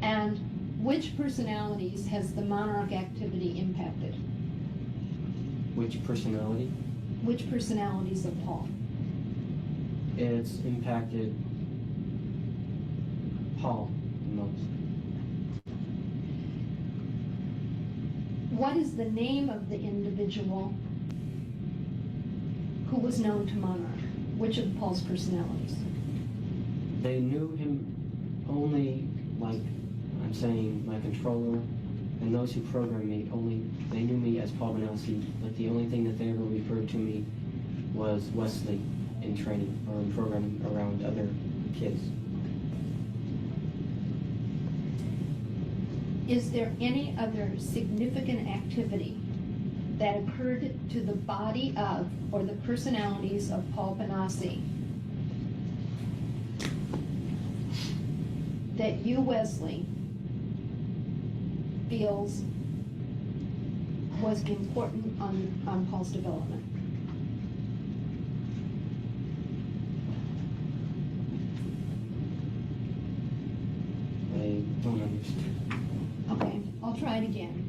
And which personalities has the Monarch activity impacted? Which personality? Which personalities of Paul? It's impacted Paul the most. What is the name of the individual who was known to Monarch? Which of Paul's personalities? They knew him only, like I'm saying, my controller and those who programmed me, only they knew me as Paul Bonacci, but the only thing that they ever referred to me was Wesley in training or in programming around other kids. Is there any other significant activity that occurred to the body of or the personalities of Paul Bonacci that you, Wesley, feels was important on Paul's development? I don't understand. Okay, I'll try it again.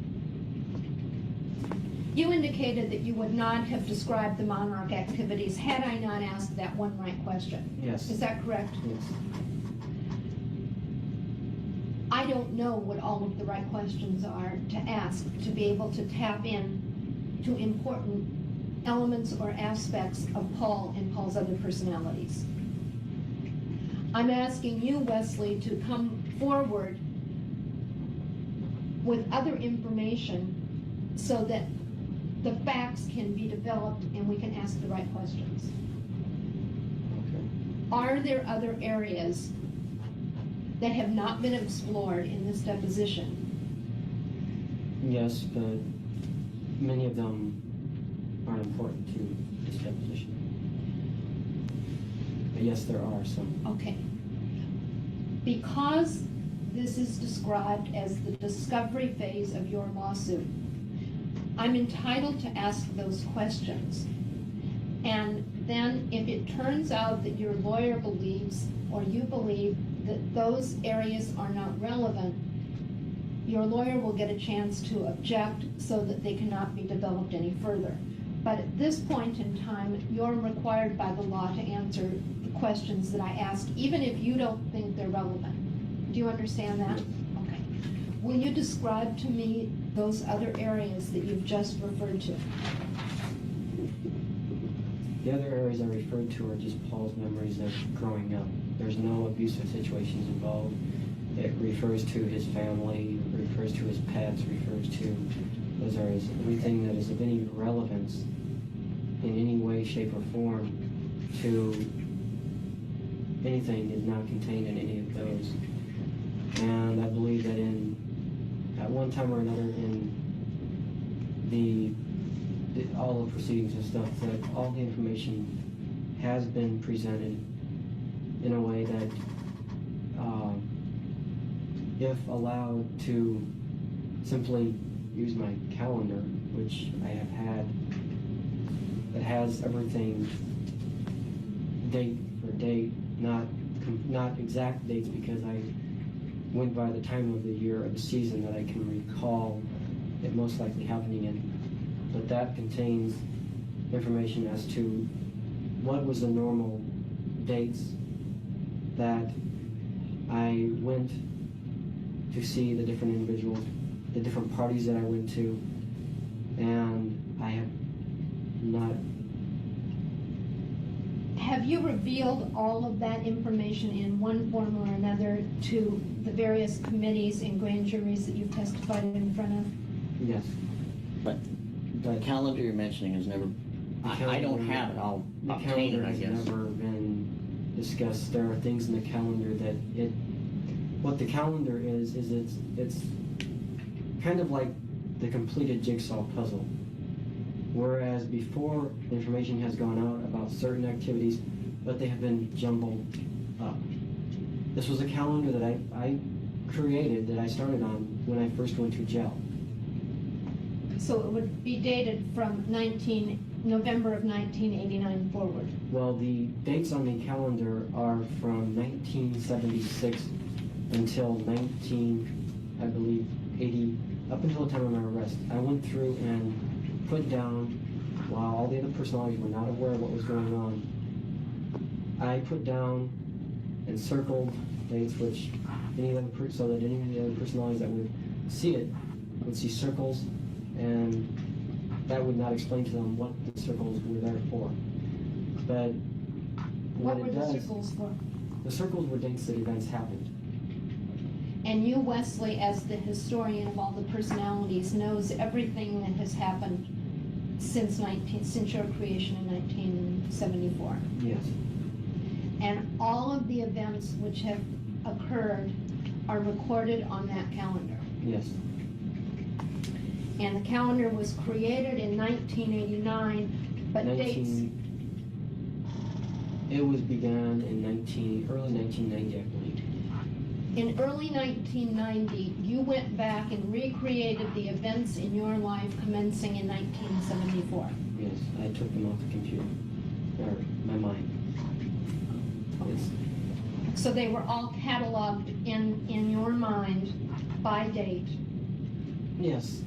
You indicated that you would not have described the monarch activities had I not asked that one right question. Yes. Is that correct? Yes. I don't know what all of the right questions are to ask to be able to tap in to important elements or aspects of Paul and Paul's other personalities. I'm asking you, Wesley, to come forward with other information so that the facts can be developed and we can ask the right questions. Okay. Are there other areas that have not been explored in this deposition? Yes, but many of them aren't important to this deposition. But yes, there are some. Okay. Because this is described as the discovery phase of your lawsuit, I'm entitled to ask those questions. And then if it turns out that your lawyer believes or you believe that those areas are not relevant, your lawyer will get a chance to object so that they cannot be developed any further. But at this point in time, you're required by the law to answer the questions that I ask, even if you don't think they're relevant. Do you understand that? Okay. Will you describe to me those other areas that you've just referred to? The other areas I referred to are just Paul's memories of growing up. There's no abusive situations involved. It refers to his family, refers to his pets, refers to those areas. Everything that is of any relevance in any way, shape, or form to anything is not contained in any of those. And I believe that at one time or another in all the proceedings and stuff, that all the information has been presented in a way that, if allowed to simply use my calendar, which I have had, that has everything date for date, not exact dates because I went by the time of the year or the season that I can recall it most likely happening in. But that contains information as to what was the normal dates that I went to see the different individuals, the different parties that I went to, and I have not. Have you revealed all of that information in one form or another to the various committees and grand juries that you've testified in front of? Yes. But the calendar you're mentioning has never, I don't have it, I'll obtain it, I guess. The calendar has never been discussed. There are things in the calendar that what the calendar is it's kind of like the completed jigsaw puzzle. Whereas before, information has gone out about certain activities, but they have been jumbled up. This was a calendar that I created, that I started on when I first went to jail. So it would be dated from November of 1989 forward. Well, the dates on the calendar are from 1976 until I believe 80, up until the time of my arrest. I went through and put down, while all the other personalities were not aware of what was going on, I put down and circled dates which so that any of the other personalities that would see it would see circles, and that would not explain to them what the circles were there for. But What were the circles for? The circles were dates that events happened. And you, Wesley, as the historian of all the personalities, knows everything that has happened since your creation in 1974. Yes. And all of the events which have occurred are recorded on that calendar. Yes. And the calendar was created in 1989, but dates. It was began in early 1990, I believe. In early 1990, you went back and recreated the events in your life commencing in 1974. Yes, I took them off the computer, or my mind. Yes. So they were all cataloged in your mind by date, Yes.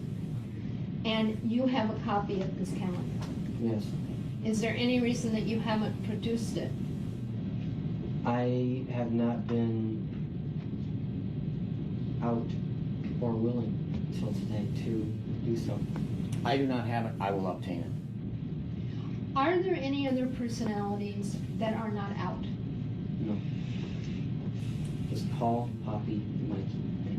and you have a copy of this calendar. Yes. Is there any reason that you haven't produced it? I have not been out or willing until today to do so. I do not have it, I will obtain it. Are there any other personalities that are not out? No. Just Paul, Poppy, Mikey, and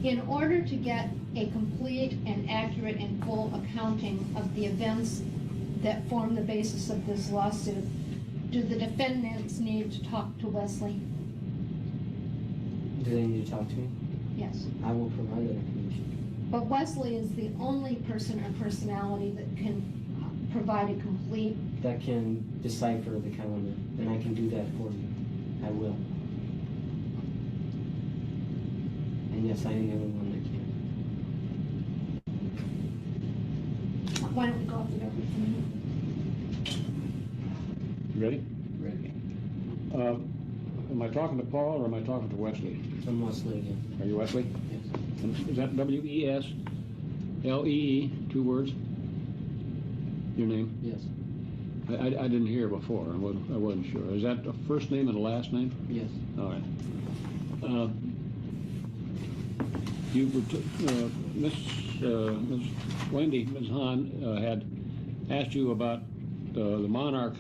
me. In order to get a complete and accurate and full accounting of the events that form the basis of this lawsuit, do the defendants need to talk to Wesley? Do they need to talk to me? Yes. I will provide that information. But Wesley is the only person or personality that can provide a complete. That can decipher the calendar, and I can do that for you. I will. And yes, I am the only one that can. Why don't we go off the record for a minute? Ready? Ready. Am I talking to Paul or am I talking to Wesley? I'm Wesley again. Are you Wesley? Yes. Is that W-E-S-L-E-E, 2 words? Your name? Yes. I didn't hear before. I wasn't sure. Is that a first name and a last name? Yes. All right. Miss Wendy, Ms. Hahn, had asked you about the Monarch